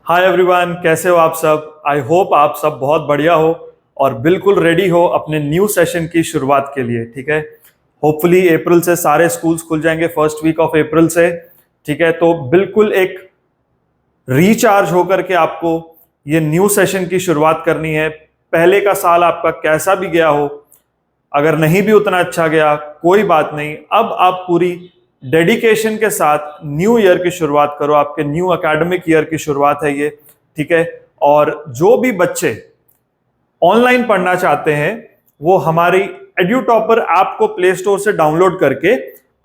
Hi everyone, कैसे हो आप सब। आई होप आप सब बहुत बढ़िया हो और बिल्कुल रेडी हो अपने न्यू सेशन की शुरुआत के लिए। ठीक है, होपफुली अप्रैल से सारे स्कूल्स खुल जाएंगे, फर्स्ट वीक ऑफ अप्रैल से। ठीक है, तो बिल्कुल एक रिचार्ज होकर के आपको ये न्यू सेशन की शुरुआत करनी है। पहले का साल आपका कैसा भी गया हो, अगर नहीं भी उतना अच्छा गया कोई बात नहीं, अब आप पूरी डेडिकेशन के साथ न्यू ईयर की शुरुआत करो। आपके न्यू एकेडमिक ईयर की शुरुआत है ये। ठीक है, और जो भी बच्चे ऑनलाइन पढ़ना चाहते हैं वो हमारी एड्यूटॉपर ऐप को प्ले स्टोर से डाउनलोड करके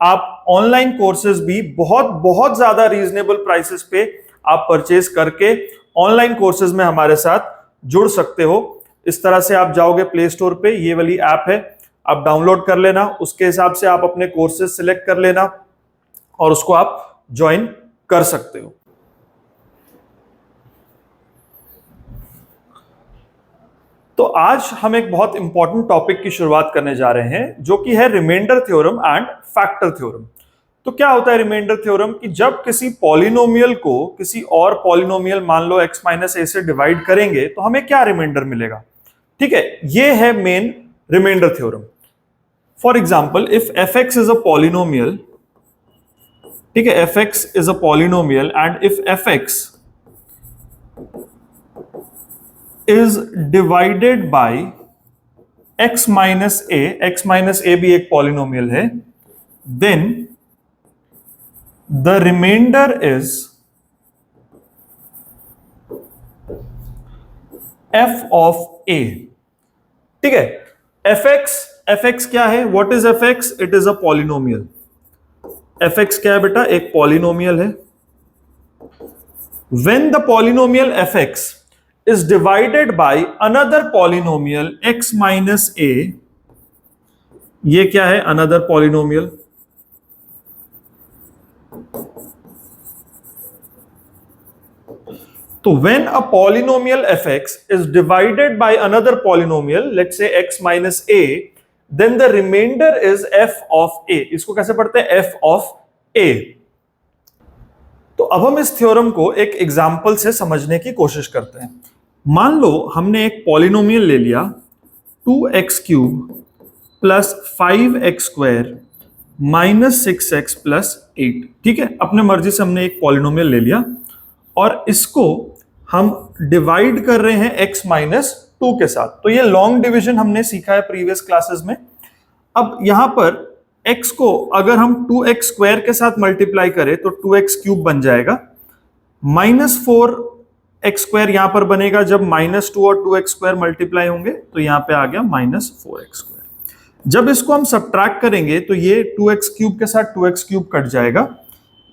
आप ऑनलाइन कोर्सेज भी बहुत बहुत ज्यादा रीजनेबल प्राइसेस पे आप परचेज करके ऑनलाइन कोर्सेज में हमारे साथ जुड़ सकते हो। इस तरह से आप जाओगे प्ले स्टोर पे, ये वाली ऐप है, आप डाउनलोड कर लेना, उसके हिसाब से आप अपने कोर्सेज सिलेक्ट कर लेना और उसको आप ज्वाइन कर सकते हो। तो आज हम एक बहुत इंपॉर्टेंट टॉपिक की शुरुआत करने जा रहे हैं, जो कि है remainder theorem and factor theorem. तो क्या होता है रिमाइंडर थ्योरम? कि जब किसी पॉलिनोमियल को किसी और पॉलिनोमियल, मान लो x माइनस ए से डिवाइड करेंगे तो हमें क्या रिमाइंडर मिलेगा। ठीक है, ये है main remainder theorem. For example, if fx is a polynomial, ठीक है, fx is a polynomial and if fx is divided by x minus a भी एक पॉलिनोमियल है, then the remainder is f of a। ठीक है, fx क्या है? what is fx? it is a polynomial। fx क्या है बेटा? एक पॉलिनोमियल है। when the polynomial fx is divided by another polynomial x minus a, ये क्या है? another polynomial। तो when a polynomial fx is divided by another polynomial, let's say x minus a, then the remainder is f of a। इसको कैसे पढ़ते हैं? f of a। तो अब हम इस थ्योरम को एक एग्जाम्पल से समझने की कोशिश करते हैं। मान लो हमने एक पॉलिनोमियल ले लिया 2x cube plus 5x square minus 6x plus 8। ठीक है, अपने मर्जी से हमने एक पॉलिनोमियल ले लिया और इसको हम डिवाइड कर रहे हैं x माइनस 2 के साथ। तो ये लॉन्ग डिवीजन हमने सीखा है प्रीवियस क्लासेस में। अब यहां पर x को अगर हम 2x स्क्वायर के साथ मल्टीप्लाई करें तो 2x क्यूब बन जाएगा, माइनस 4x स्क्वायर यहां पर बनेगा। जब माइनस 2 और 2x स्क्वायर मल्टीप्लाई होंगे तो यहां पे आ गया माइनस 4x स्क्वायर। जब इसको हम सब्ट्रैक्ट करेंगे तो ये 2x क्यूब के साथ 2x क्यूब कट जाएगा,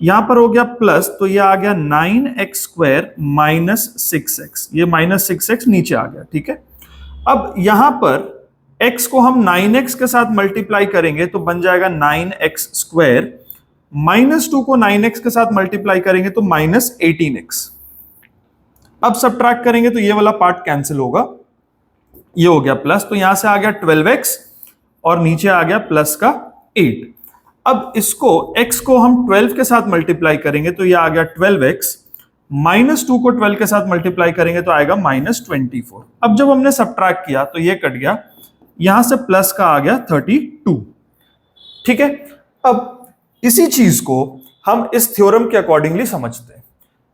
यहां पर हो गया प्लस, तो ये आ गया 9x स्क्वायर माइनस 6x, ये माइनस 6x नीचे आ गया। ठीक है, अब यहां पर x को हम 9x के साथ मल्टीप्लाई करेंगे तो बन जाएगा 9x स्क्वायर, माइनस 2 को 9x के साथ मल्टीप्लाई करेंगे तो माइनस 18x। अब सब्ट्रैक्ट करेंगे तो ये वाला पार्ट कैंसिल होगा, ये हो गया प्लस, तो यहां से आ गया 12x और नीचे आ गया प्लस का 8। अब इसको x को हम 12 के साथ मल्टीप्लाई करेंगे तो ये आ गया 12x, माइनस 2 को 12 के साथ मल्टीप्लाई करेंगे तो आएगा माइनस 24। अब जब हमने सब्ट्रैक्ट किया तो ये कट गया, यहां से प्लस का आ गया 32। ठीक है, अब इसी चीज को हम इस थ्योरम के अकॉर्डिंगली समझते हैं।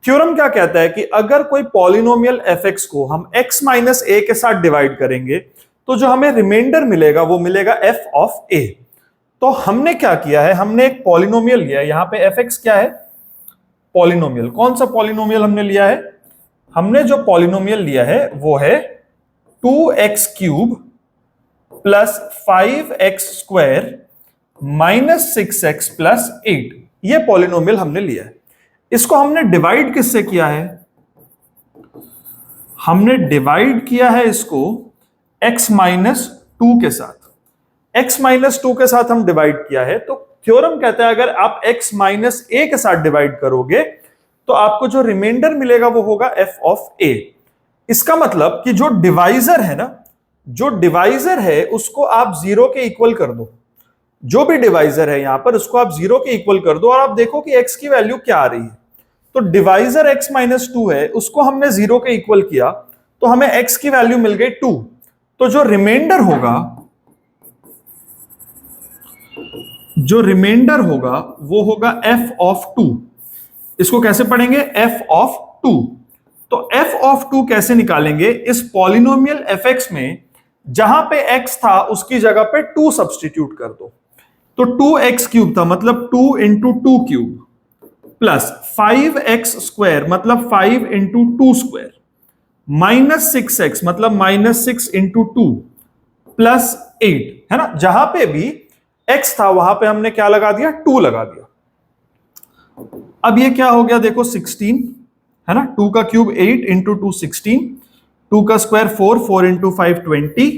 थ्योरम क्या कहता है कि अगर कोई पॉलिनोमियल fx को हम x माइनस a के साथ डिवाइड करेंगे तो जो हमें रिमाइंडर मिलेगा वो मिलेगा f ऑफ a। तो हमने क्या किया है? हमने एक पॉलिनोमियल लिया है। यहां पे fx क्या है? पॉलिनोमियल। कौन सा पॉलिनोमियल हमने लिया है? हमने जो पॉलिनोमियल लिया है वो है 2x cube plus 5x square minus 6x plus 8। ये पॉलिनोमियल हमने लिया है। इसको हमने डिवाइड किससे किया है? हमने डिवाइड किया है इसको x माइनस 2 के साथ। x माइनस 2 के साथ हम डिवाइड किया है, तो थ्योरम कहता है अगर आप x माइनस a के साथ डिवाइड करोगे तो आपको जो रिमाइंडर मिलेगा वो होगा f ऑफ a। इसका मतलब कि जो डिवाइजर है ना, जो डिवाइजर है उसको आप जीरो के इक्वल कर दो। जो भी डिवाइजर है यहां पर उसको आप जीरो के इक्वल कर दो और आप देखो कि x की वैल्यू क्या आ रही है। तो डिवाइजर x माइनस 2 है, उसको हमने 0 के इक्वल किया तो हमें x की वैल्यू मिल गई 2। तो जो रिमाइंडर होगा वो होगा f ऑफ 2। इसको कैसे पढ़ेंगे? f of 2। तो f ऑफ 2 कैसे निकालेंगे? इस पॉलिनोमियल fx में जहां पे x था उसकी जगह पे 2 सब्सटीट्यूट कर दो। तो 2x क्यूब था मतलब 2 into 2 cube plus 5x square मतलब 5 इंटू 2 स्क्वायर माइनस 6x मतलब माइनस 6 इंटू 2 प्लस 8, है ना। जहां पे भी x था वहां पे हमने क्या लगा दिया? 2 लगा दिया। अब ये क्या हो गया देखो 16, है ना। 2 का क्यूब 8 इंटू 2 16, 2 का स्क्वायर 4, 4 इंटू 5 20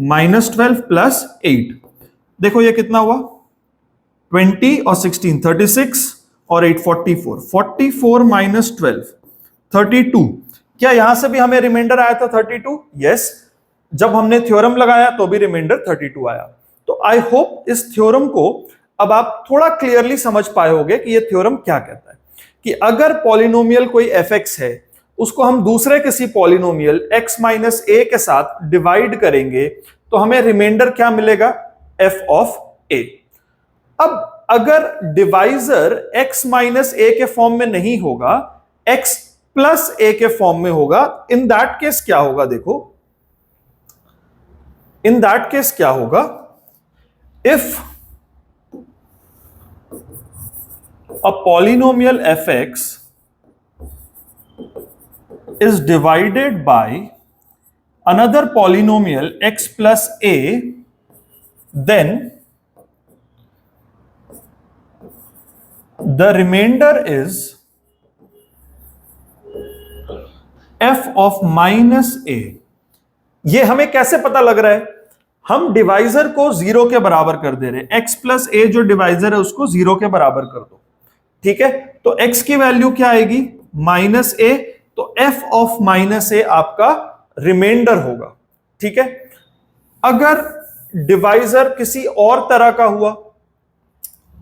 माइनस 12 प्लस 8। देखो ये कितना हुआ? 20 और 16 36 और 8 44, 44 माइनस 12 32। क्या यहां से भी हमें रिमाइंडर आया था 32? यस, जब हमने थ्योरम लगाया तो भी रिमाइंडर 32 आया। तो आई होप इस थ्योरम को अब आप थोड़ा क्लियरली समझ पाए होंगे कि ये थ्योरम क्या कहता है कि अगर पॉलिनोमियल कोई fx है उसको हम दूसरे किसी पॉलिनोमियल x माइनस a के साथ डिवाइड करेंगे तो हमें रिमाइंडर क्या मिलेगा? f of a। अब अगर डिवाइजर x माइनस a के फॉर्म में नहीं होगा, x प्लस a के फॉर्म में होगा, इन दैट केस क्या होगा? देखो इन दैट केस क्या होगा? If a polynomial fx is divided by another polynomial x plus a, then the remainder is f of minus a। ये हमें कैसे पता लग रहा है? हम डिवाइजर को 0 के बराबर कर दे रहे हैं। x प्लस a जो डिवाइजर है उसको 0 के बराबर कर दो, ठीक है। तो x की वैल्यू क्या आएगी? Minus a। तो f ऑफ माइनस a आपका रिमाइंडर होगा, ठीक है। अगर डिवाइजर किसी और तरह का हुआ,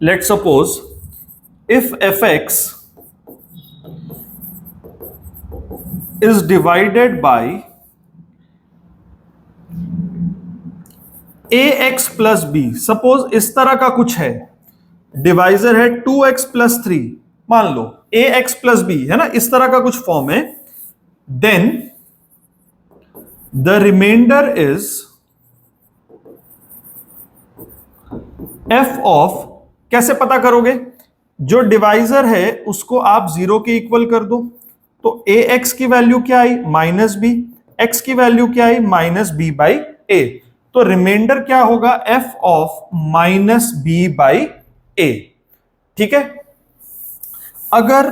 let suppose if fx is divided bye ax plus b, suppose इस तरह का कुछ है, डिवाइजर है 2x प्लस 3, मान लो ax प्लस b, है ना, इस तरह का कुछ फॉर्म है, then the remainder is f of, कैसे पता करोगे? जो डिवाइजर है उसको आप 0 के इक्वल कर दो, तो ax की वैल्यू क्या आई? माइनस b, x की वैल्यू क्या आई? Minus b by a। तो रिमाइंडर क्या होगा? f of minus b by a, ठीक है। अगर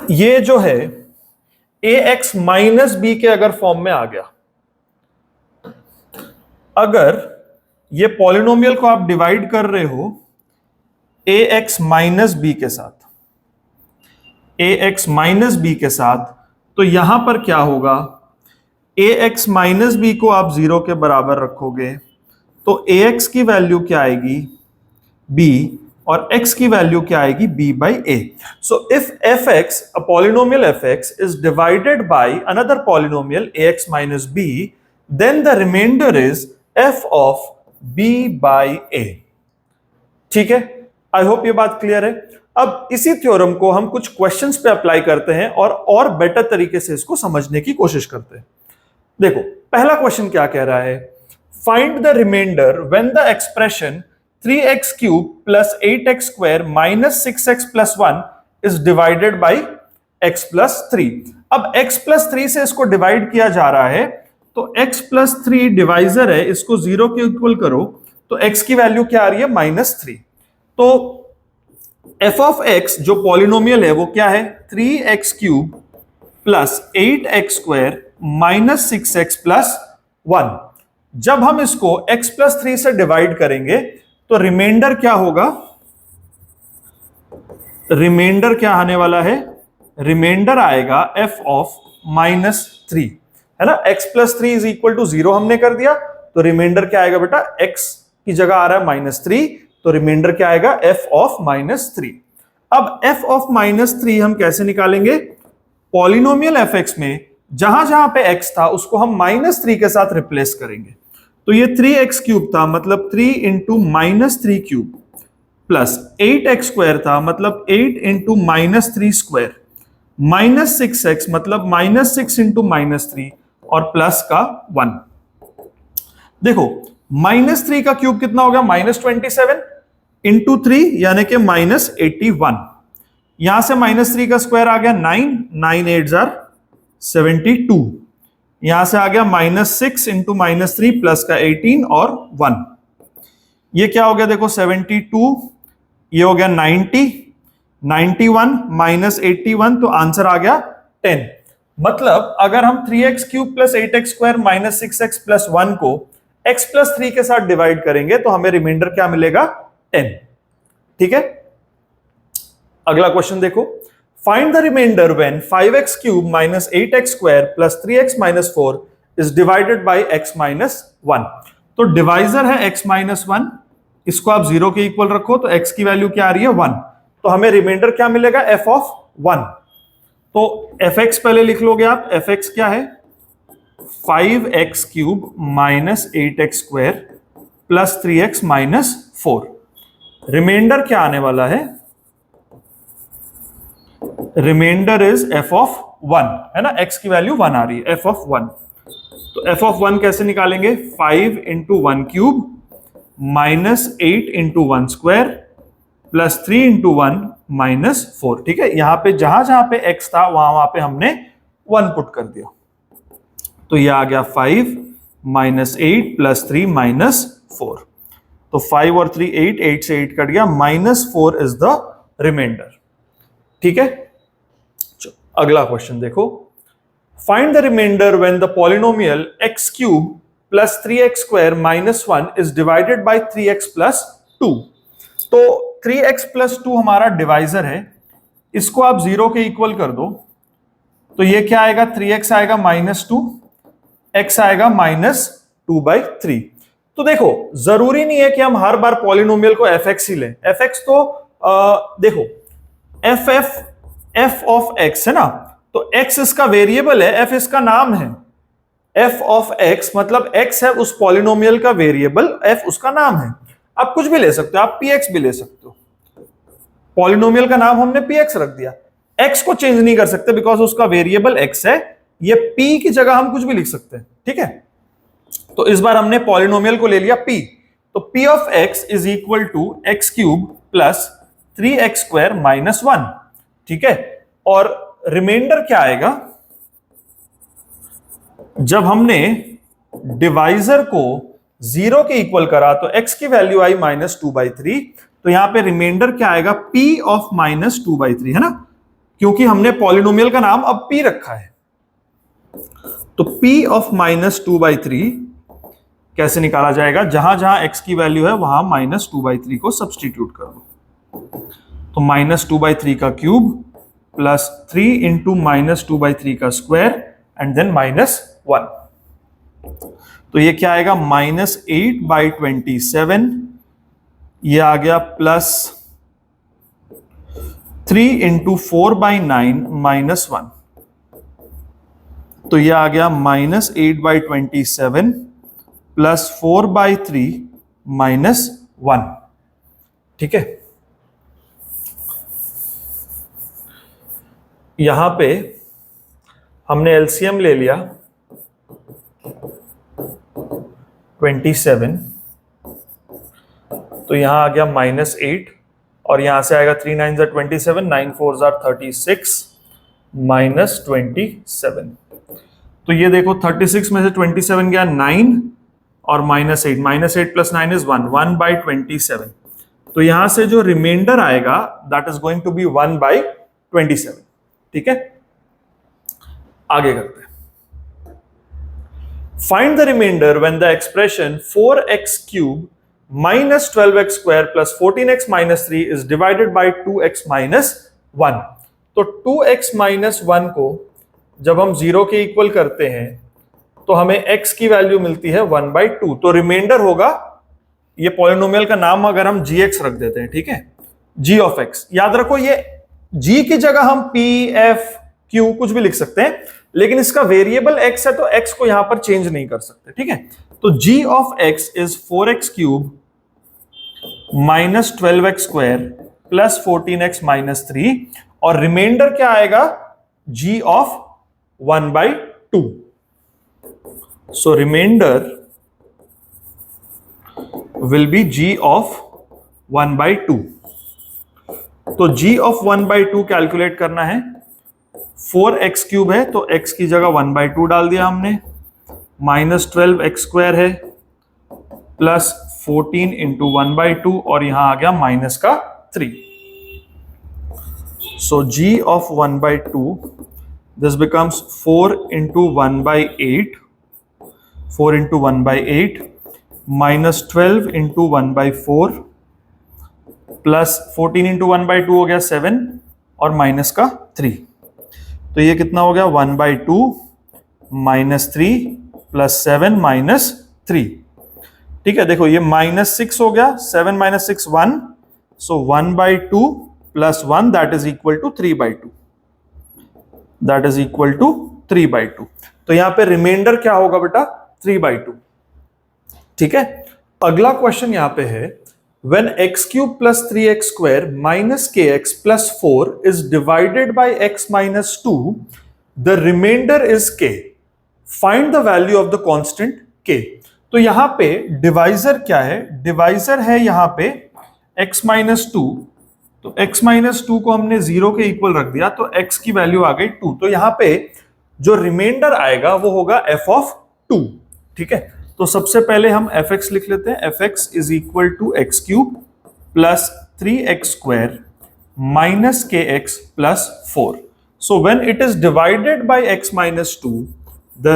ये जो है ax माइनस b के अगर फॉर्म में आ गया, अगर ये पॉलिनोमियल को आप डिवाइड कर रहे हो ax माइनस b के साथ, ax माइनस b के साथ, तो यहां पर क्या होगा? ax माइनस b को आप 0 के बराबर रखोगे तो ax की वैल्यू क्या आएगी? b, और x की वैल्यू क्या आएगी? b by a। So if fx, a polynomial fx is divided by another polynomial ax minus b, then the remainder is f of b by a, ठीक है। I hope ये बात clear है। अब इसी थ्योरम को हम कुछ क्वेश्चंस पे अप्लाई करते हैं और बेटर तरीके से इसको समझने की कोशिश करते हैं। देखो पहला क्वेश्चन क्या कह रहा है? Find the remainder when the expression 3x cube plus 8x square minus 6x plus 1 is divided by x plus 3। अब x प्लस 3 से इसको डिवाइड किया जा रहा है, तो x प्लस 3 डिवाइजर है, इसको 0 के इक्वल करो तो x की वैल्यू क्या आ रही है? माइनस 3। तो f ऑफ x जो पॉलिनोमियल है वो क्या है? 3x cube plus 8x square minus 6x plus 1। जब हम इसको x प्लस 3 से डिवाइड करेंगे तो रिमाइंडर क्या होगा? रिमाइंडर क्या आने वाला है? रिमाइंडर आएगा f ऑफ माइनस 3, है ना। x plus 3 is equal to 0 हमने कर दिया, तो रिमाइंडर क्या आएगा बेटा? x की जगह आ रहा है माइनस 3, तो रिमाइंडर क्या आएगा? f of minus 3। अब f ऑफ -3 हम कैसे निकालेंगे? पॉलिनोमियल fx में जहां जहां पे x था उसको हम -3 के साथ रिप्लेस करेंगे। तो ये 3x क्यूब था, मतलब 3 into -3 cube, plus 8x square था, मतलब 8 इंटू -3 स्क्वायर, -6x मतलब -6 इंटू -3, और प्लस का 1। देखो -3 का क्यूब कितना हो गया? -27 इंटू 3 यानी कि -81। यहां से -3 का स्क्वायर आ गया 9, 9 8 जार 72। यहां से आ गया -6 इंटू -3 प्लस का 18 और 1। ये क्या हो गया? देखो 72, ये हो गया 90, 91 -81, तो आंसर आ गया 10। मतलब अगर हम 3x cube plus 8x square minus 6x plus 1 को x प्लस 3 के साथ डिवाइड करेंगे तो हमें रिमाइंडर क्या मिलेगा? 10। ठीक है, अगला क्वेश्चन देखो। Find the remainder when 5x cube minus 8x square plus 3x minus 4 is divided by x minus 1। तो डिवाइजर है x माइनस 1, इसको आप 0 के इक्वल रखो तो x की वैल्यू क्या आ रही है? 1। तो हमें रिमाइंडर क्या मिलेगा? f of 1। तो fx पहले लिख लोगे आप। fx क्या है? 5x cube minus 8x square plus 3x minus 4। Remainder क्या आने वाला है? रिमाइंडर इज f ऑफ 1, है ना? x की वैल्यू 1 आ रही है, f ऑफ 1। तो f ऑफ 1 कैसे निकालेंगे? 5 into 1 cube minus 8 into 1 square plus 3 into 1 minus 4। ठीक है, यहां पे जहां जहां पे x था वहां पे हमने 1 पुट कर दिया। तो ये आ गया 5 माइनस 8 प्लस 3 माइनस 4। तो 5 और 3 8, 8 से 8 कट गया, -4 इज द रिमाइंडर। ठीक है, अगला क्वेश्चन देखो। Find the remainder when the polynomial x cube plus 3x square minus 1 is divided by 3x plus 2। तो 3x प्लस 2 हमारा डिवाइजर है, इसको आप 0 के इक्वल कर दो तो ये क्या आएगा? 3x आएगा -2, x आएगा -2/3। तो देखो जरूरी नहीं है कि हम हर बार पॉलिनोमियल को fx ही लें। fx तो देखो f ऑफ x है ना, तो x इसका वेरिएबल है, f इसका नाम है। f ऑफ x मतलब x है उस पॉलिनोमियल का वेरिएबल, f उसका नाम है। आप कुछ भी ले सकते हो, आप px भी ले सकते हो। पॉलिनोमियल का नाम हमने px रख दिया, x को चेंज नहीं कर सकते बिकॉज उसका वेरिएबल x है। ये p की जगह हम कुछ भी लिख सकते हैं। ठीक है, तो इस बार हमने पॉलिनोमियल को ले लिया p। तो p of x is equal to x cube plus 3x square minus 1। ठीक है, और रिमाइंडर क्या आएगा? जब हमने डिवाइजर को 0 के इक्वल करा तो x की वैल्यू आई -2/3, तो यहां पे रिमाइंडर क्या आएगा? p ऑफ -2/3, है ना, क्योंकि हमने पॉलिनोमियल का नाम अब p रखा है। तो p ऑफ -2/3 कैसे निकाला जाएगा? जहां जहां x की वैल्यू है वहां -2/3 को सब्सटीट्यूट कर दो। तो -2/3 का क्यूब प्लस 3 इंटू -2/3 का स्क्वायर एंड देन -1। तो ये क्या आएगा? -8/27। ये आ गया प्लस 3 इंटू 4/9 -1। तो ये आ गया -8/27 प्लस 4/3 -1। ठीक है, यहां पे हमने एलसीएम ले लिया 27, तो यहां आ गया -8 और यहां से आएगा 3 9 27, 9 4 36 -27। तो ये देखो 36 में से 27 गया 9 और -8, -8 प्लस 9 इज 1, 1/27। तो यहां से जो रिमाइंडर आएगा that is going to be 1/27। ठीक है, आगे करते हैं। Find the remainder when the expression 4x cube minus 12x square plus 14x minus 3 is divided by 2x minus 1। तो 2x माइनस 1 को जब हम 0 के इक्वल करते हैं तो हमें x की वैल्यू मिलती है 1/2। तो रिमाइंडर होगा, ये पॉलिनोमियल का नाम अगर हम gx रख देते हैं, ठीक है, g ऑफ x। याद रखो ये g की जगह हम p f q कुछ भी लिख सकते हैं, लेकिन इसका वेरिएबल x है तो x को यहां पर चेंज नहीं कर सकते, ठीक है। तो g of x is 4x cube minus 12x square plus 14x minus 3, और रिमाइंडर क्या आएगा, g of 1/2। So remainder will be g of 1/2। तो g of 1/2 कैलकुलेट करना है, 4x क्यूब है तो x की जगह 1/2 डाल दिया हमने, माइनस 12x स्क्वायर है प्लस 14 इंटू 1/2, और यहां आ गया माइनस का 3। सो g of 1/2 this becomes 4 into 1/8, 4 into 1/8 minus 12 into 1/4 plus 14 into 1/2 हो गया 7, और माइनस का 3। तो ये कितना हो गया, 1/2 माइनस 3 प्लस 7 माइनस 3। ठीक है, देखो ये माइनस 6 हो गया, 7 minus 6 1, so 1/2 plus 1 that is equal to 3/2, that is equal to 3/2। तो यहां पे रिमाइंडर क्या होगा बेटा, 3/2। ठीक है, अगला क्वेश्चन यहां पे है, when x cube plus 3x square minus kx plus 4 is divided by x minus 2, the remainder is k. Find the value of the constant k. तो यहां पे डिवाइजर क्या है, डिवाइजर है यहां पे x minus 2, तो x minus 2 को हमने 0 के इक्वल रख दिया, तो x की वैल्यू आ गई 2। तो यहां पे जो रिमाइंडर आएगा वो होगा f of 2। ठीक है, तो सबसे पहले हम fx लिख लेते हैं, fx is equal to x cube plus 3x square minus kx plus 4। So when it is divided by x minus 2, the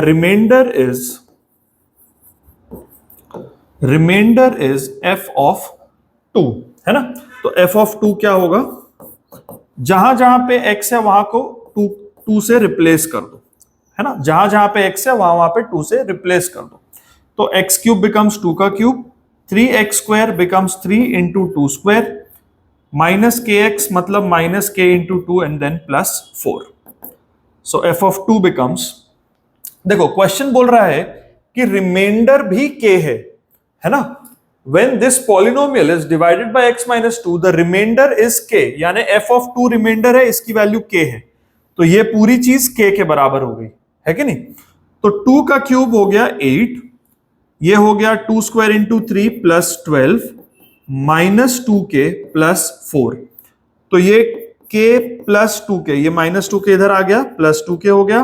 remainder is f of 2, है ना। तो f ऑफ 2 क्या होगा, जहां जहां पे x है वहां को 2 से रिप्लेस कर दो, है ना, जहां जहां पे x है वहां पे 2 से रिप्लेस कर दो। तो x क्यूब बिकम्स 2 का cube, 3x square becomes 3 into 2 square, minus kx मतलब minus k into 2 and then plus 4। So f of 2 becomes, देखो क्वेश्चन बोल रहा है कि रिमाइंडर भी k है ना। When this polynomial is divided by x minus 2, the remainder is k, यानी f of 2 रिमाइंडर है, इसकी वैल्यू k है, तो ये पूरी चीज k के बराबर हो गई, है कि नहीं। तो 2 का क्यूब हो गया 8, ये हो गया 2 square into 3 plus 12 minus 2k plus 4। तो ये k प्लस 2k, ये माइनस 2k इधर आ गया, प्लस 2k हो गया,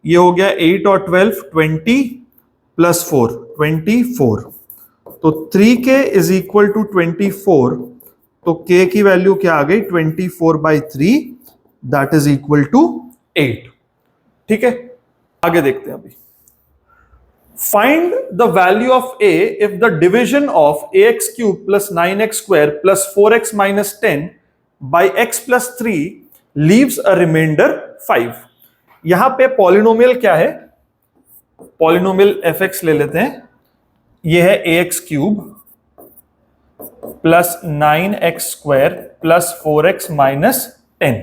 ये हो गया 8 और 12 20 प्लस 4 24। तो 3k इज इक्वल टू 24, तो k की वैल्यू क्या आ गई, 24/3, दैट इज इक्वल टू 8। ठीक है, आगे देखते हैं अभी। Find the value of a if the division of ax cube plus 9x square plus 4x minus 10 by x plus 3 leaves a remainder 5। यहां पे पॉलिनोमियल क्या है, पॉलिनोमियल fx ले लेते हैं, ये है ax cube plus 9x square plus 4x minus 10,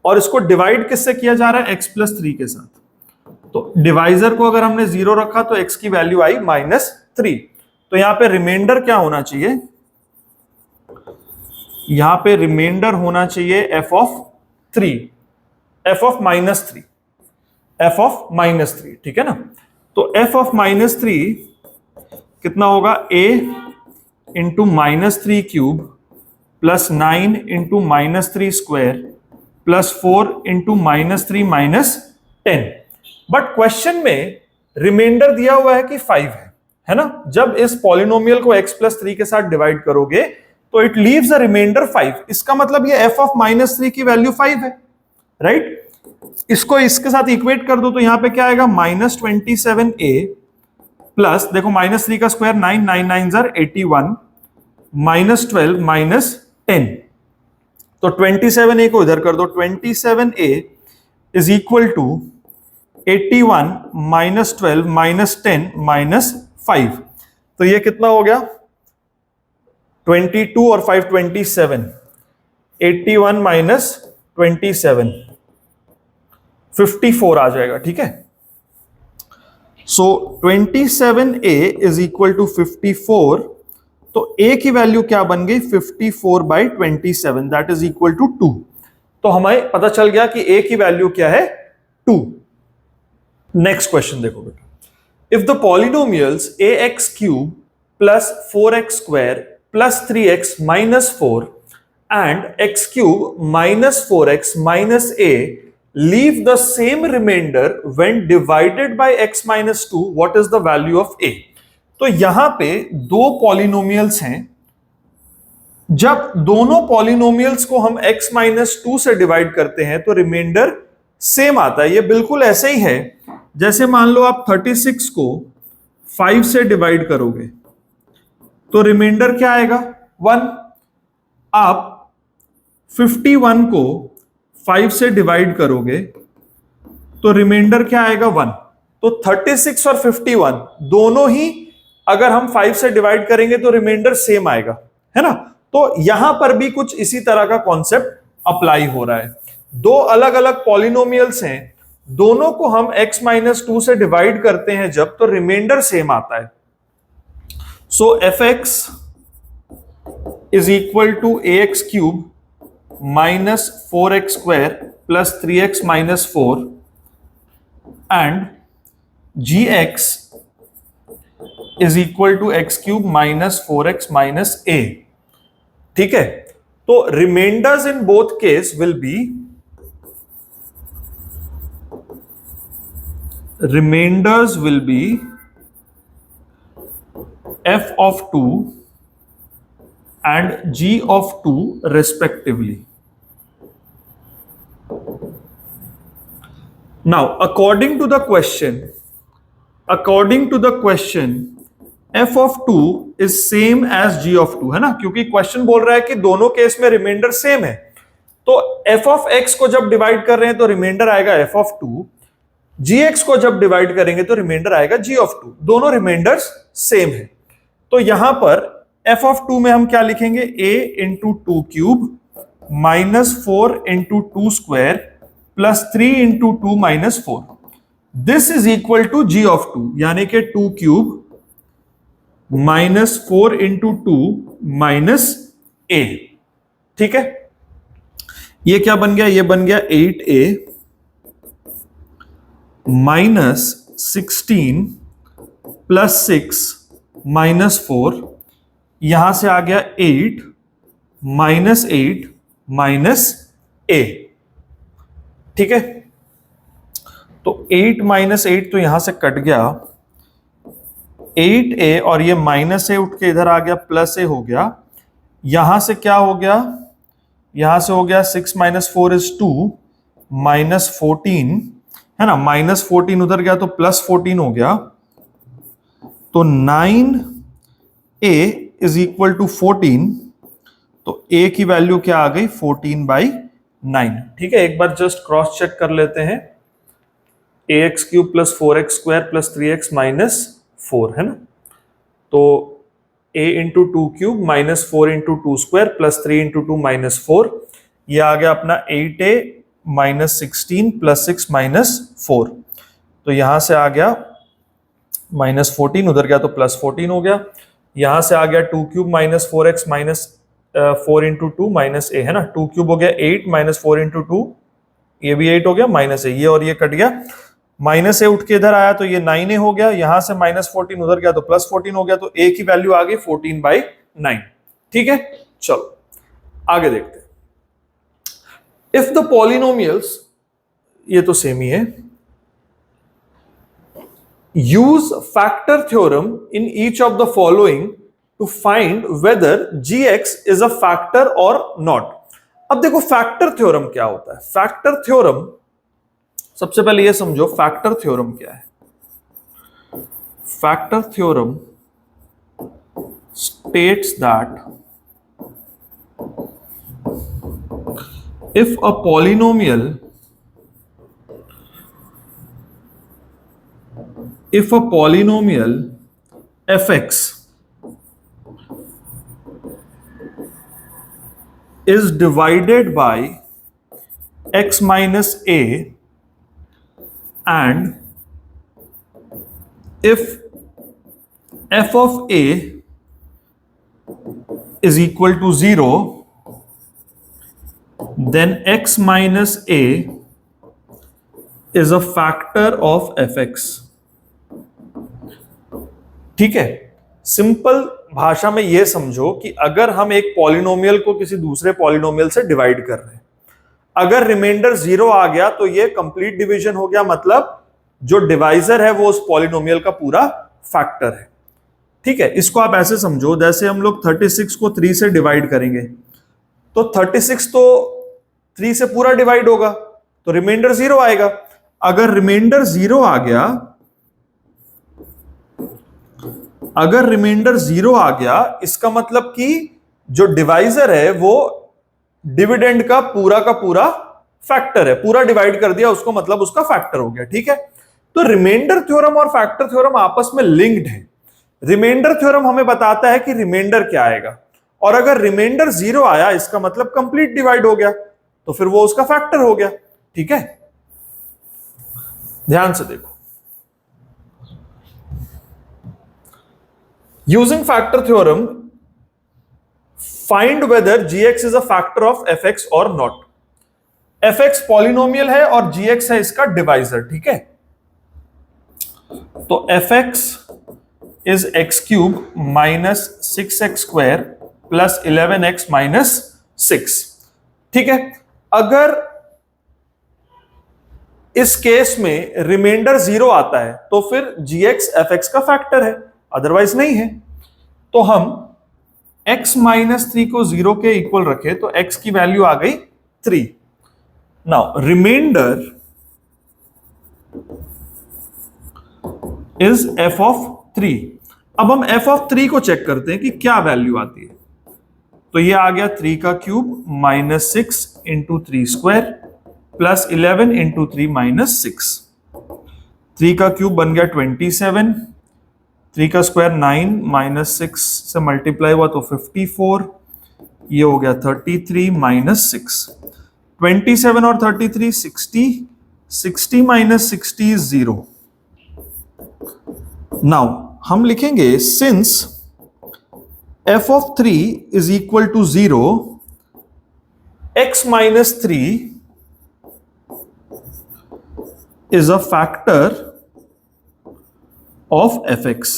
और इसको डिवाइड किससे किया जा रहा है, x प्लस 3 के साथ। तो डिवाइजर को अगर हमने 0 रखा तो x की वैल्यू आई -3। तो यहां पे रिमाइंडर क्या होना चाहिए, यहां पे रिमाइंडर होना चाहिए f of 3, f of -3, f of -3। ठीक है ना, तो f ऑफ -3 कितना होगा, a into -3 cube plus 9 into -3 square plus 4 into -3 minus 10। But question में रिमाइंडर दिया हुआ है कि 5 है ना। जब इस पॉलिनोमियल को x प्लस 3 के साथ डिवाइड करोगे तो इट लीव्स अ रिमाइंडर 5। इसका मतलब ये f ऑफ -3 की वैल्यू 5 है, राइट। इसको इसके साथ इक्वेट कर दो तो यहां पे क्या आएगा, -27a प्लस, देखो -3 का स्क्वायर 9, 9 9 जार 81 -12 माइनस 10। तो 27a को इधर कर दो, 27a इज इक्वल टू 81 -12 -10 -5। तो ये कितना हो गया, 22 और 5 27, 81 माइनस 27, 54 आ जाएगा, ठीक है। सो 27a इज इक्वल टू 54, तो a की वैल्यू क्या बन गई 54/27, दैट इज इक्वल टू 2। तो हमें पता चल गया कि a की वैल्यू क्या है 2। नेक्स्ट क्वेश्चन देखो बेटा, if the polynomials ax cube plus 4x square plus 3x minus 4 and x cube minus 4x minus a leave the same remainder when divided by x minus 2, what is the value of a? तो यहां पे दो polynomials हैं, जब दोनों polynomials को हम x minus 2 से डिवाइड करते हैं तो रिमाइंडर सेम आता है। ये बिल्कुल ऐसे ही है जैसे मान लो आप 36 को 5 से डिवाइड करोगे तो रिमाइंडर क्या आएगा 1। आप 51 को 5 से डिवाइड करोगे तो रिमाइंडर क्या आएगा 1। तो 36 और 51 दोनों ही अगर हम 5 से डिवाइड करेंगे तो रिमाइंडर सेम आएगा, है ना। तो यहां पर भी कुछ इसी तरह का कॉन्सेप्ट अप्लाई हो रहा है। दो अलग अलग पॉलिनोमियल्स हैं, दोनों को हम x माइनस 2 से डिवाइड करते हैं जब, तो रिमाइंडर सेम आता है। So fx is equal to ax cube minus 4x square plus 3x minus 4 and gx is equal to x cube minus 4x minus a, ठीक है। तो remainders in both case will be, remainders will be f of 2 and g of 2 respectively. Now according to the question f of 2 is same as g of 2, है ना, क्योंकि question बोल रहा है कि दोनों केस में रिमाइंडर सेम है। तो f of x को जब डिवाइड कर रहे हैं तो रिमाइंडर आएगा f of 2, gx को जब डिवाइड करेंगे तो रिमाइंडर आएगा g of 2, दोनों रिमाइंडर्स सेम है। तो यहां पर f of 2 में हम क्या लिखेंगे a into 2 cube minus 4 into 2 square plus 3 into 2 minus 4, this is equal to g of 2, यानी कि 2 cube minus 4 into 2 minus a, ठीक है। ये क्या बन गया, ये बन गया 8a माइनस 16 प्लस 6 माइनस 4, यहां से आ गया 8 माइनस a, ठीक है। तो 8 माइनस 8 तो यहां से कट गया, 8a और ये माइनस a उठ के इधर आ गया, प्लस a हो गया। यहां से क्या हो गया, यहां से हो गया 6 माइनस 4 इज 2 माइनस 14, है ना, माइनस 14 उधर गया तो प्लस 14 हो गया। तो 9a इज इक्वल टू 14, तो a की वैल्यू क्या आ गई 14/9, ठीक है। एक बार जस्ट क्रॉस चेक कर लेते हैं, ax cube plus 4x square plus 3x minus 4, है ना। तो a into 2 cube minus 4 into 2 square plus 3 into 2 minus 4, ये आ गया अपना 8a माइनस 16 प्लस 6 माइनस 4। तो यहां से आ गया माइनस 14, उधर गया तो प्लस 14 हो गया। यहां से आ गया 2 cube minus 4x minus 4 into 2 minus a, है ना। 2 क्यूब हो गया 8 माइनस 4 इंटू 2, ये भी 8 हो गया, माइनस a, ये और ये कट गया, माइनस a उठ के इधर आया तो ये 9a हो गया, यहां से माइनस 14 उधर गया तो प्लस 14 हो गया। तो a की वैल्यू आ गई 14/9, ठीक है। चलो आगे देखते हैं। इफ द पॉलिनोमियल्स, ये तो सेम ही है, use factor theorem in each of the following to find whether gx is a factor or not। अब देखो फैक्टर थ्योरम क्या होता है। फैक्टर थ्योरम, सबसे पहले ये समझो फैक्टर थ्योरम क्या है। Factor theorem states that if a polynomial fx is divided by x minus a, and if f of a is equal to 0, then x minus a is a factor of fx. ठीक है, simple भाषा में यह समझो कि अगर हम एक पॉलिनोमियल को किसी दूसरे पॉलिनोमियल से डिवाइड कर रहे हैं, अगर रिमाइंडर 0 आ गया तो ये कंप्लीट डिवीजन हो गया, मतलब जो डिवाइजर है वो उस पॉलिनोमियल का पूरा फैक्टर है। ठीक है, इसको आप ऐसे समझो जैसे हम लोग 36 को 3 से डिवाइड करेंगे, तो 36 तो 3 से पूरा डिवाइड होगा, तो रिमाइंडर 0 आएगा। अगर रिमाइंडर 0 आ गया, अगर रिमाइंडर 0 आ गया, इसका मतलब कि जो डिवाइजर है वो डिविडेंड का पूरा फैक्टर है, पूरा डिवाइड कर दिया उसको, मतलब उसका फैक्टर हो गया। ठीक है, तो रिमाइंडर थ्योरम और फैक्टर थ्योरम आपस में लिंक्ड है। रिमाइंडर थ्योरम हमें बताता है कि रिमाइंडर क्या आएगा, और अगर रिमाइंडर 0 आया इसका मतलब कंप्लीट डिवाइड हो गया, तो फिर वो उसका फैक्टर हो गया। ठीक है, ध्यान से देखो। Using factor theorem, find weather gx is a factor of fx और नॉट। fx पॉलिनोमियल है और gx है इसका डिवाइजर। ठीक है, तो fx is x cube minus 6x square plus 11x minus 6। ठीक है, अगर इस केस में रिमाइंडर 0 आता है तो फिर gx fx का फैक्टर है, अदरवाइज नहीं है। तो हम x माइनस 3 को 0 के इक्वल रखे तो x की वैल्यू आ गई 3। Now remainder is f of 3। अब हम f ऑफ 3 को चेक करते हैं कि क्या वैल्यू आती है। तो ये आ गया 3 का cube minus 6 into 3 square plus 11 into 3 minus 6। 3 का क्यूब बन गया 27, 3 का स्क्वायर 9, माइनस 6 से मल्टीप्लाई हुआ तो 54, ये हो गया 33 माइनस 6। 27 और 33 60, 60 माइनस 60 इज 0। नाउ हम लिखेंगे since f of 3 is equal to 0, x minus 3 is a factor of fx।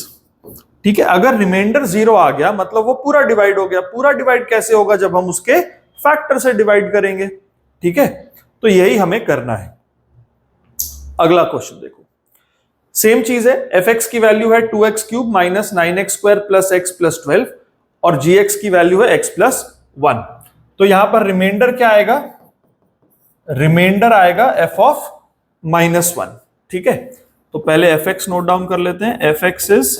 ठीक है, अगर रिमाइंडर 0 आ गया मतलब वो पूरा डिवाइड हो गया। पूरा डिवाइड कैसे होगा? जब हम उसके फैक्टर से डिवाइड करेंगे। ठीक है, तो यही हमें करना है। अगला क्वेश्चन देखो, सेम चीज है। fx की वैल्यू है 2x cube minus 9x square plus x plus 12 और gx की वैल्यू है x प्लस 1। तो यहां पर रिमाइंडर क्या आएगा? रिमाइंडर आएगा f ऑफ माइनस 1। ठीक है, तो पहले fx नोट डाउन कर लेते हैं। fx is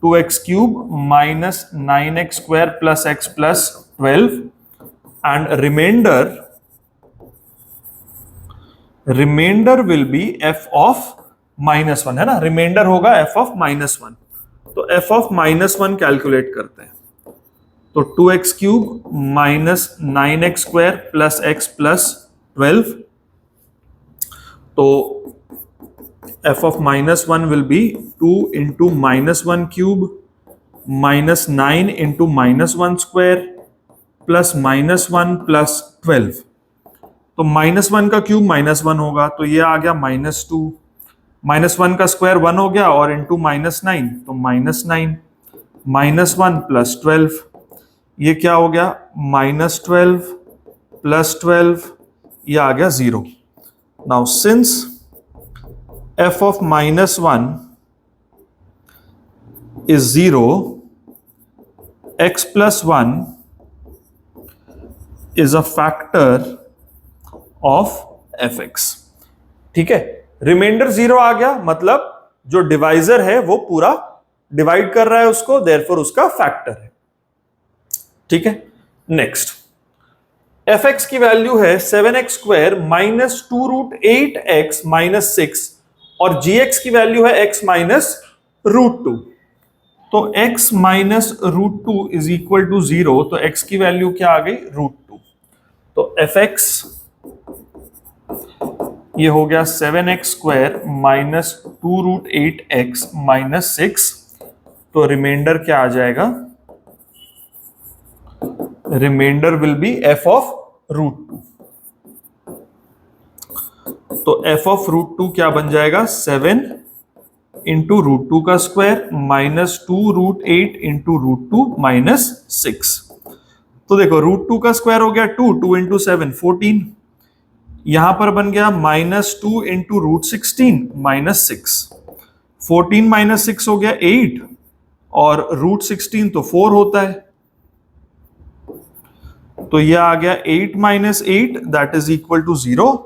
2x cube minus 9x square plus x plus 12 and remainder will be f of minus 1, है ना। रिमाइंडर होगा f ऑफ माइनस 1। तो f ऑफ माइनस 1 कैलकुलेट करते हैं। तो 2x cube minus 9x square plus x plus 12, तो f of minus 1 will be 2 into minus 1 cube minus 9 into minus 1 square plus minus 1 plus 12। तो minus 1 का cube minus 1 होगा, तो ये आ गया माइनस 2। माइनस 1 का स्क्वायर 1 हो गया और इंटू माइनस 9, तो माइनस 9 माइनस 1 प्लस 12, ये क्या हो गया? माइनस 12 प्लस 12, ये आ गया 0। Now since f of minus 1 is 0, x plus 1 is a factor of fx। ठीक है, रिमाइंडर 0 आ गया मतलब जो डिवाइजर है वो पूरा डिवाइड कर रहा है उसको, देयरफॉर उसका फैक्टर है। ठीक है, नेक्स्ट fx की वैल्यू है 7x square minus 2 root 8x minus 6 और gx की वैल्यू है x माइनस रूट 2। तो x minus root 2 is equal to 0, तो x की वैल्यू क्या आ गई? रूट 2। तो एफ एक्स ये हो गया 7x² माइनस 2√8x माइनस 6। तो रिमाइंडर क्या आ जाएगा? Remainder will be f of √2। तो f ऑफ √2 क्या बन जाएगा? 7 इंटू √2 का स्क्वायर माइनस 2√8 इंटू √2 माइनस 6। तो देखो √2 का स्क्वायर हो गया 2 इंटू 7 14। यहां पर बन गया माइनस 2 इंटू √16 माइनस 6। 14 माइनस 6 हो गया 8 और √16 तो 4 होता है। तो यह आ गया 8 minus 8 that is equal to 0।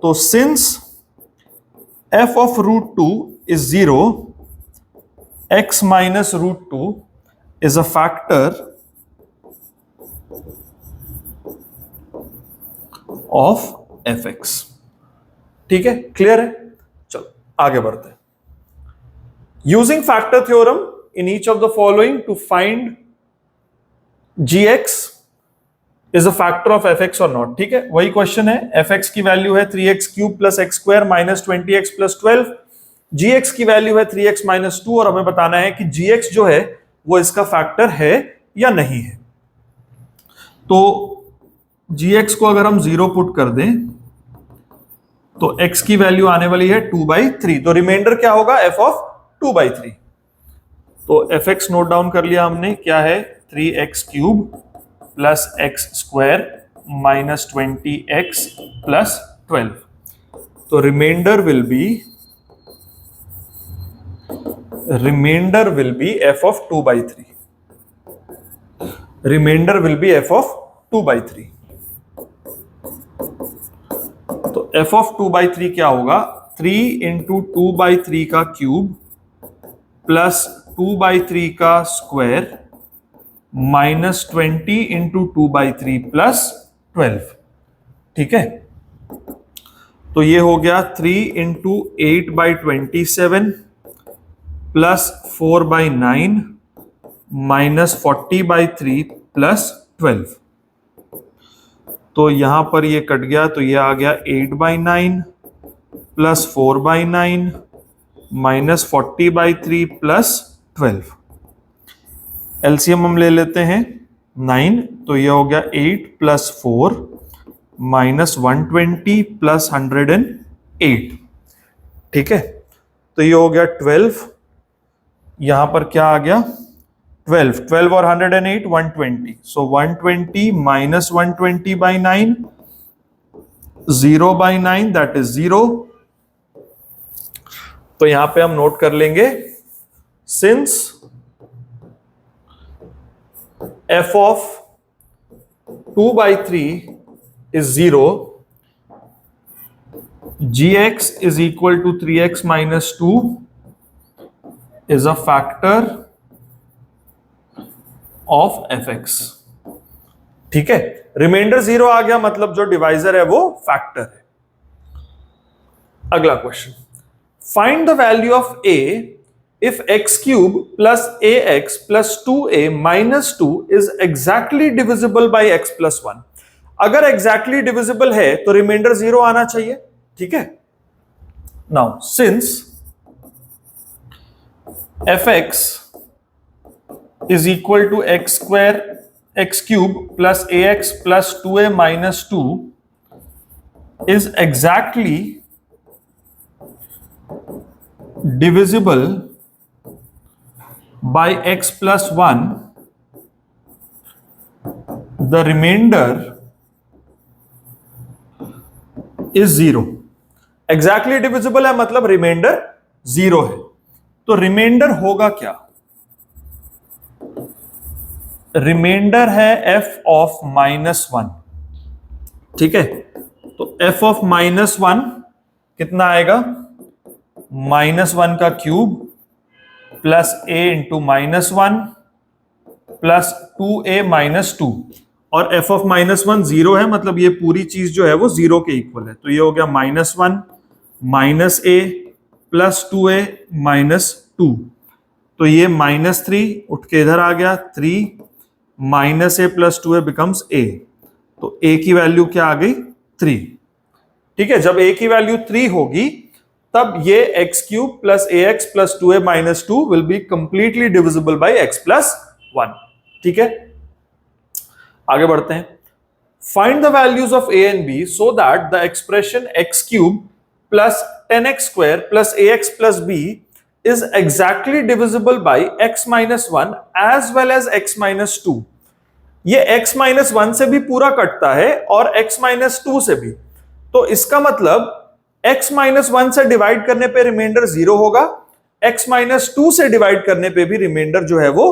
तो since f of √2 is 0, x minus √2 is a factor of fx। ठीक है, क्लियर है? चलो आगे बढ़ते हैं। Using factor theorem in each of the following to find gx is a factor of fx और not. ठीक है, वही क्वेश्चन है। fx की वैल्यू है 3x³ plus x² minus 20x plus 12। gx की वैल्यू है 3x माइनस 2 और हमें बताना है कि gx जो है वो इसका फैक्टर है या नहीं है। तो gx को अगर हम 0 पुट कर दें तो x की वैल्यू आने वाली है 2/3। तो रिमाइंडर क्या होगा? f of 2/3। तो fx नोट डाउन कर लिया हमने, क्या है? 3x³ plus x² minus 20x plus 12। तो remainder will be f of 2/3। Remainder will be f of 2/3। तो f ऑफ 2/3 क्या होगा? 3 इंटू 2/3 का क्यूब प्लस 2/3 का स्क्वायर माइनस 20 इंटू 2/3 प्लस 12। ठीक है, तो ये हो गया 3 इंटू 8/27 प्लस 4/9 माइनस 40/3 प्लस 12। तो यहां पर ये कट गया तो ये आ गया 8/9 प्लस 4/9 माइनस 40/3 प्लस 12। एलसीएम हम ले लेते हैं 9, तो ये हो गया 8 प्लस 4 माइनस 120 प्लस 108। ठीक है, तो ये हो गया 12। यहां पर क्या आ गया? 12 और 108 120। सो 120 माइनस 120/9 0/9 दैट इज 0। तो यहां पे हम नोट कर लेंगे, since f of 2/3 is 0, gx is equal to 3x minus 2 is a factor of fx। ठीक है, रिमाइंडर 0 आ गया, मतलब जो डिवाइजर है वो फैक्टर है। अगला question, find the value of a if x³ plus ax plus 2a minus 2 is exactly divisible by x plus 1। अगर exactly divisible है तो रिमाइंडर 0 आना चाहिए। ठीक है, now since fx is equal to x³ plus ax plus 2a minus 2 is exactly divisible by x plus 1, the remainder is 0। Exactly divisible है मतलब reminder 0 है। तो रिमाइंडर होगा क्या? रिमाइंडर है f ऑफ -1। ठीक है, तो f ऑफ -1 कितना आएगा? -1 का cube plus a into -1 plus 2a minus 2। और f ऑफ -1 0 है, मतलब ये पूरी चीज जो है वो 0 के इक्वल है। तो ये हो गया -1 minus a plus 2a minus 2। तो ये -3 उठ के इधर आ गया 3 minus a plus 2a becomes a। तो a की वैल्यू क्या आ गई 3। ठीक है, जब a की वैल्यू 3 होगी तब ये x cube plus A x plus 2a minus 2 will be completely divisible by x plus 1। ठीक है, आगे बढ़ते हैं। Find the values of a and b so that the expression x cube plus 10x square plus ax plus b is exactly divisible by x minus 1 as well as x minus 2। ये x minus 1 से भी पूरा कटता है और x minus 2 से भी। तो इसका मतलब x minus 1 से डिवाइड करने पे रिमाइंडर 0 होगा, x minus 2 से डिवाइड करने पे भी रिमाइंडर जो है वो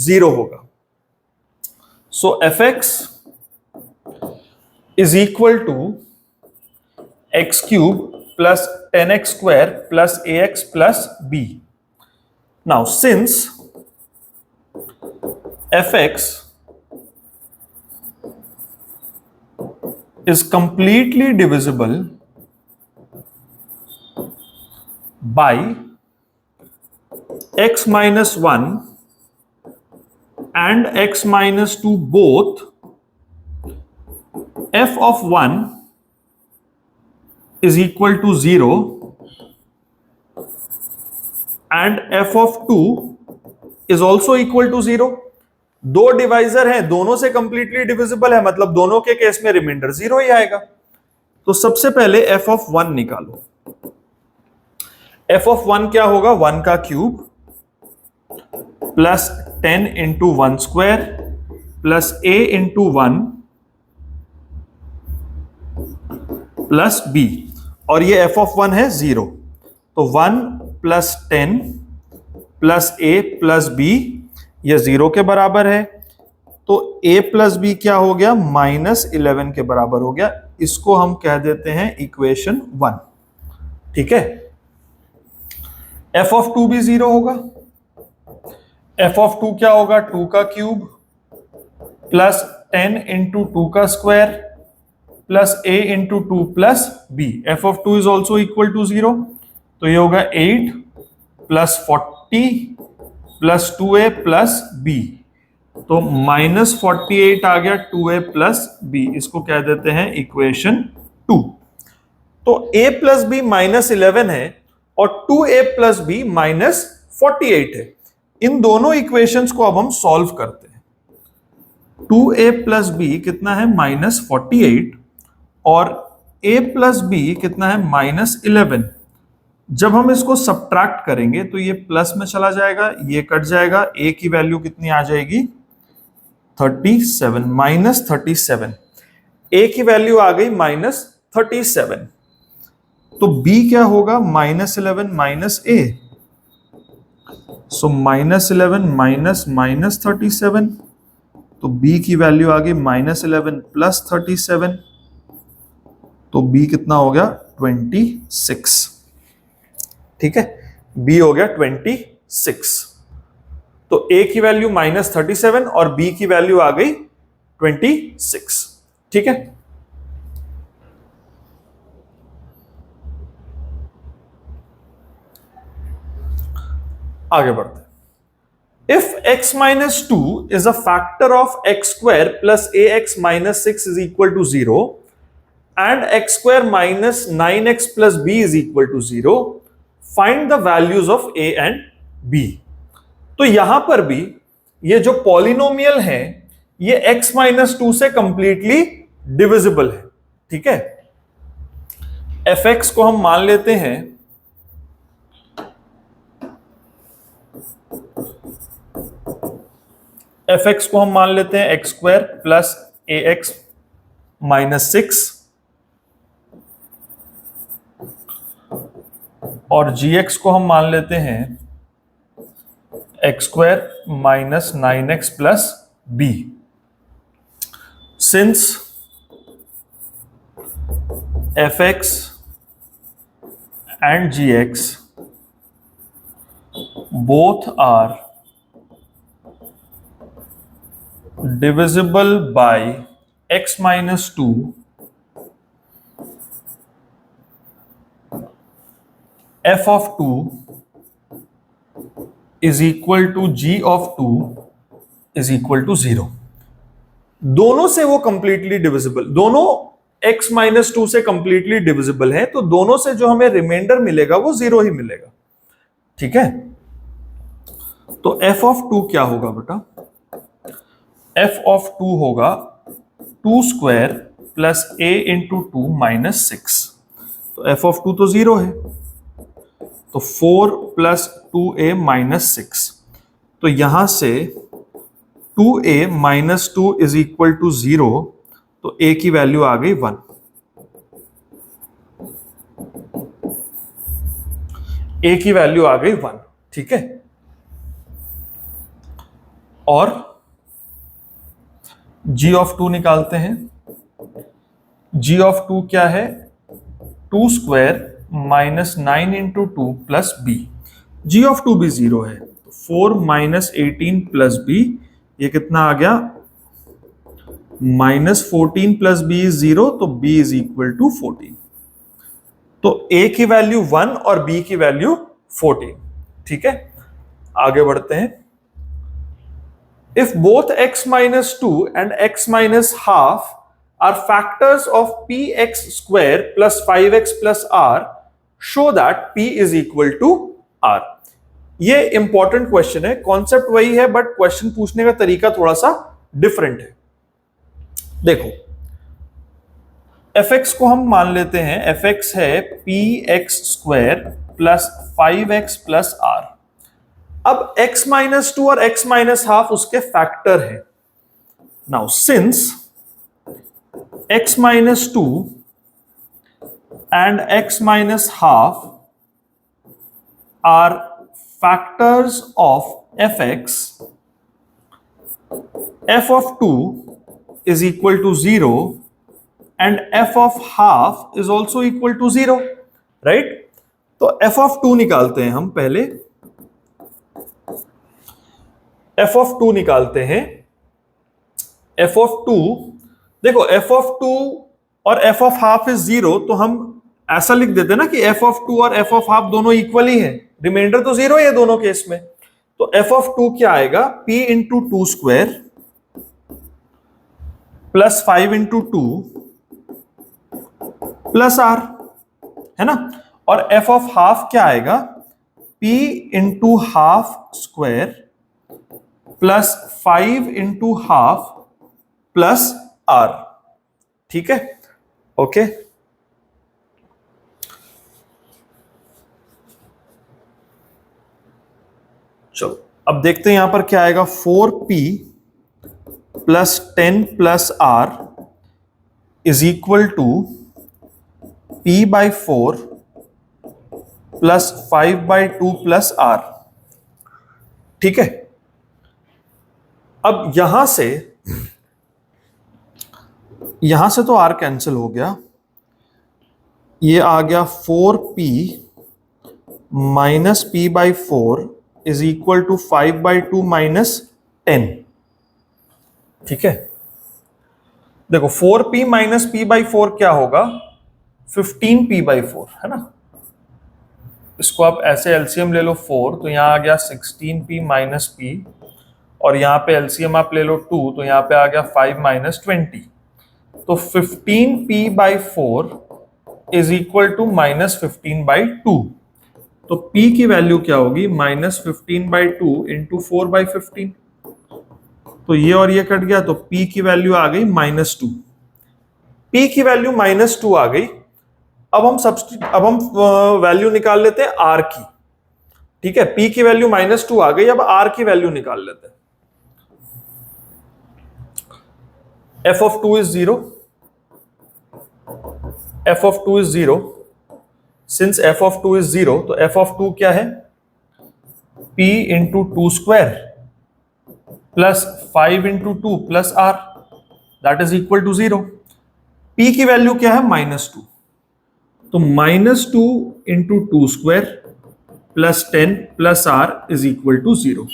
0 होगा। सो fx is equal to x cube plus 10x square plus ax plus b। Now, since fx is completely divisible by x minus 1 and x minus 2 both, f of 1 is equal to 0 and f of 2 is also equal to 0। दो divisor हैं, दोनों से completely divisible है, मतलब दोनों के case में reminder 0 ही आएगा। तो सबसे पहले f of 1 निकालो। f of 1 क्या होगा, 1 का cube plus 10 into 1 square plus a into 1 plus b, और ये f of 1 है 0। तो 1 plus 10 plus a plus b ये 0 के बराबर है। तो a प्लस b क्या हो गया, -11 के बराबर हो गया। इसको हम कह देते हैं इक्वेशन 1। ठीक है, f of 2 भी 0 होगा। f of 2 क्या होगा, 2 का क्यूब प्लस 10 इंटू 2 का square plus a into 2 plus b। f of 2 is also equal to 0। तो ये होगा 8 plus 40 plus 2a plus b। तो -48 आ गया 2a प्लस b। इसको कह देते हैं इक्वेशन 2। तो a प्लस b -11 है और 2a प्लस b -48 है। इन दोनों इक्वेशंस को अब हम सॉल्व करते हैं। 2a प्लस b कितना है, -48, और a प्लस b कितना है, -11। जब हम इसको सब्ट्रैक्ट करेंगे तो ये प्लस में चला जाएगा, ये कट जाएगा, a की वैल्यू कितनी आ जाएगी, 37, -37। a की वैल्यू आ गई -37। तो b क्या होगा, -11 माइनस a। So -11 minus -37। तो b की वैल्यू आ गई -11 प्लस 37। तो b कितना हो गया, 26। ठीक है, b हो गया 26। तो a की वैल्यू -37 और b की वैल्यू आ गई 26। ठीक है, आगे बढ़ते हैं। If x minus 2 is a factor of x square plus ax minus 6 is equal to 0 and x square minus 9x plus b is equal to 0, find the values of a and b। तो यहां पर भी ये जो polynomial है ये x minus 2 से completely divisible है। ठीक है, fx को हम मान लेते हैं fx को हम मान लेते हैं x square plus ax minus 6 और gx को हम मान लेते हैं x square minus 9x plus b। Since fx and gx both are divisible by x minus 2, f of 2 is equal to g of 2 is equal to 0। दोनों से वो completely divisible, दोनों x माइनस टू से completely divisible है, तो दोनों से जो हमें रिमाइंडर मिलेगा वो 0 ही मिलेगा। ठीक है, तो f ऑफ 2 क्या होगा बेटा? f ऑफ 2 होगा 2 square plus a into 2 minus 6। तो f ऑफ 2 तो 0 है, तो 4 प्लस 2a माइनस 6। तो यहां से 2a minus 2 is equal to 0, तो a की वैल्यू आ गई 1। a की वैल्यू आ गई 1। ठीक है, और g ऑफ 2 निकालते हैं। g ऑफ 2 क्या है? 2 square minus 9 into 2 plus b। g of 2 भी 0 है, तो 4 माइनस 18 प्लस b, ये कितना आ गया? माइनस 14 प्लस b इज 0, तो b इज इक्वल टू 14। तो a की वैल्यू 1 और b की वैल्यू 14। ठीक है, आगे बढ़ते हैं। If both x minus 2 and x minus half are factors of px square plus 5x plus r, show that p is equal to r। ये इंपॉर्टेंट क्वेश्चन है, कॉन्सेप्ट वही है बट क्वेश्चन पूछने का तरीका थोड़ा सा डिफरेंट है। देखो, fx को हम मान लेते हैं, fx है px square plus 5x plus r। अब x माइनस 2 और x माइनस हाफ उसके फैक्टर है। Now since x minus 2 and x minus half are factors of fx, f of 2 is equal to 0 and f of half is also equal to 0, right? तो f of 2 निकालते हैं हम पहले। f of 2 निकालते हैं। f of 2, देखो f of 2 और f of half is 0, तो हम ऐसा लिख देते ना कि f of 2 और f of half दोनों इक्वल ही है, रिमाइंडर तो 0 है दोनों केस में। तो f of 2 क्या आएगा? p into 2 square plus 5 into 2 plus r, है ना? और f of हाफ क्या आएगा? p into half square plus 5 into half plus r। ठीक है, ओके। चलो अब देखते हैं यहां पर क्या आएगा। 4p plus 10 plus r is equal to p by 4 plus 5 by 2 plus r। ठीक है, अब यहां से तो r कैंसिल हो गया, ये आ गया 4p minus p by 4 is equal to 5 by 2 minus 10। ठीक है, देखो 4p माइनस p बाई 4 क्या होगा? 15p बाई 4, है ना? इसको आप ऐसे एलसीएम ले लो 4, तो यहां आ गया 16p माइनस p, और यहां पे एलसीएम आप ले लो 2, तो यहां पे आ गया 5 माइनस 20। तो 15p by 4 is equal to minus 15 by 2। तो p की वैल्यू क्या होगी? Minus 15 by 2 into 4 by 15। तो ये और ये कट गया, तो p की वैल्यू आ गई माइनस 2। p की वैल्यू माइनस 2 आ गई। अब हम वैल्यू निकाल लेते हैं r की। ठीक है, p की वैल्यू माइनस 2 आ गई, अब r की वैल्यू निकाल लेते हैं। f of 2 is 0, f of 2 is 0, since f of 2 is 0, तो f of 2 क्या है? p into 2 square plus 5 into 2 plus r, that is equal to 0। p की वैल्यू क्या है? माइनस 2, तो minus 2 into 2 square plus 10 plus r is equal to 0।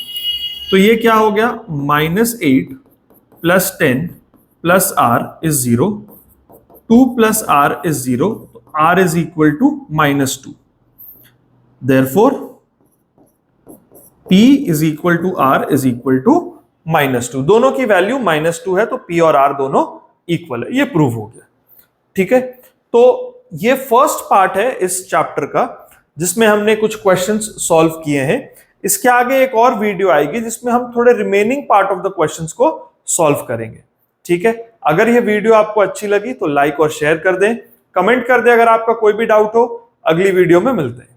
तो ये क्या हो गया? Minus 8 plus 10 plus r is 0, 2 plus r is 0, तो r is equal to minus 2। Therefore p is equal to r is equal to -2, दोनों की value -2 है, तो P और R दोनों इक्वल है। ये प्रूव हो गया। ठीक है, तो ये फर्स्ट पार्ट है इस चैप्टर का, जिसमें हमने कुछ क्वेश्चंस सॉल्व किए हैं। इसके आगे एक और वीडियो आएगी जिसमें हम थोड़े remaining part of the questions को सॉल्व करेंगे। ठीक है, अगर ये वीडियो आपको अच्छी लगी तो लाइक और शेयर कर दें, कमेंट कर दें अगर आपका कोई भी डाउट हो। अगली वीडियो में मिलते हैं।